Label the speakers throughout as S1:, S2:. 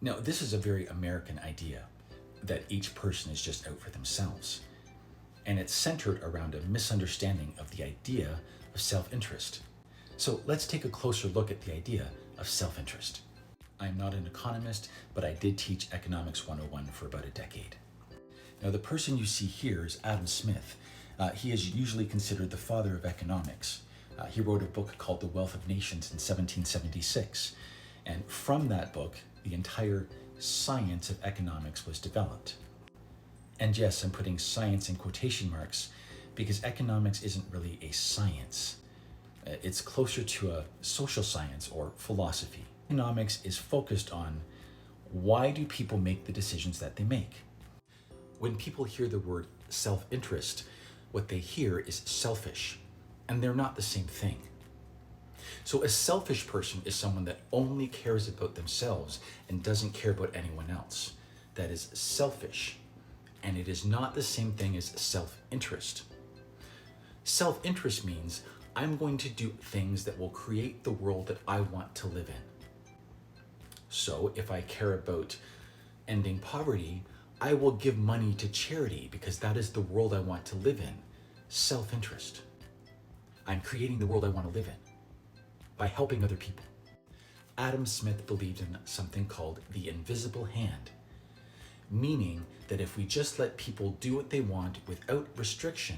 S1: Now, this is a very American idea that each person is just out for themselves, and it's centered around a misunderstanding of the idea of self-interest. So let's take a closer look at the idea of self-interest. I'm not an economist, but I did teach Economics 101 for about a decade. Now, the person you see here is Adam Smith. He is usually considered the father of economics. He wrote a book called The Wealth of Nations in 1776. And from that book, the entire science of economics was developed. And yes, I'm putting science in quotation marks because economics isn't really a science. It's closer to a social science or philosophy. Economics is focused on why do people make the decisions that they make. When people hear the word self-interest, what they hear is selfish, and they're not the same thing. So a selfish person is someone that only cares about themselves and doesn't care about anyone else. That is selfish, and it is not the same thing as self-interest. Self-interest means I'm going to do things that will create the world that I want to live in. So if I care about ending poverty, I will give money to charity because that is the world I want to live in. Self-interest. I'm creating the world I want to live in by helping other people. Adam Smith believed in something called the invisible hand, meaning that if we just let people do what they want without restriction,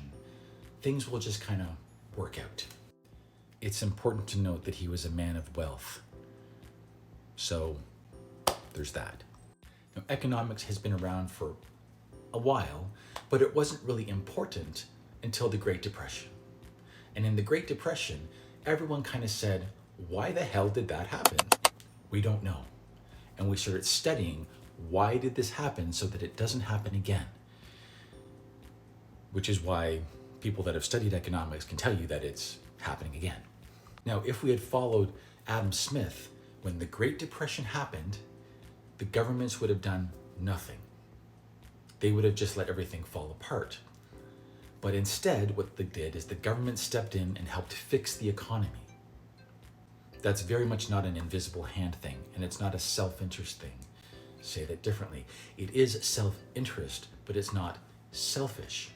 S1: things will just kind of work out. It's important to note that he was a man of wealth. So there's that. Now, economics has been around for a while, but it wasn't really important until the Great Depression. And in the Great Depression, everyone kind of said, why the hell did that happen? We don't know. And we started studying why did this happen so that it doesn't happen again. Which is why people that have studied economics can tell you that it's happening again. Now, if we had followed Adam Smith, when the Great Depression happened, the governments would have done nothing. They would have just let everything fall apart. But instead, what they did is the government stepped in and helped fix the economy. That's very much not an invisible hand thing, and it's not a self-interest thing. Say that differently. It is self-interest, but it's not selfish.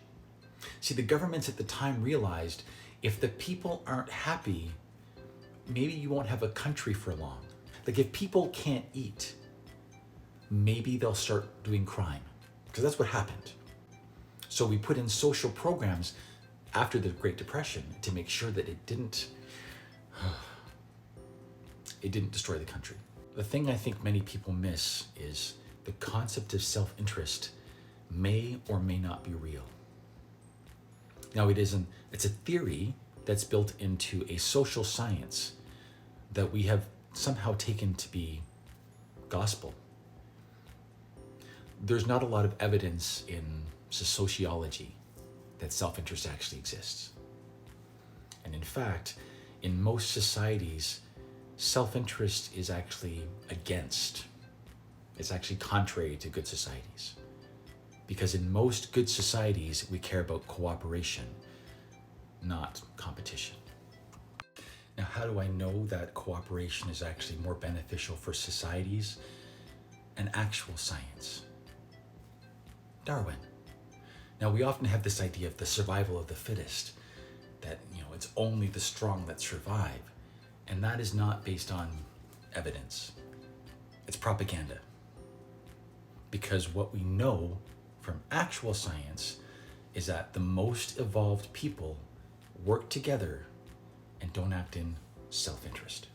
S1: See, the governments at the time realized if the people aren't happy, maybe you won't have a country for long. Like if people can't eat, maybe they'll start doing crime, because that's what happened. So we put in social programs after the Great Depression to make sure that it didn't destroy the country. The thing I think many people miss is the concept of self-interest may or may not be real. Now it's a theory that's built into a social science that we have somehow taken to be gospel. There's not a lot of evidence in sociology that self-interest actually exists. And in fact, in most societies, self-interest is actually it's actually contrary to good societies. Because in most good societies, we care about cooperation, not competition. Now, how do I know that cooperation is actually more beneficial for societies? An actual science. Darwin. Now, we often have this idea of the survival of the fittest, that, it's only the strong that survive. And that is not based on evidence. It's propaganda. Because what we know from actual science is that the most evolved people work together and don't act in self-interest.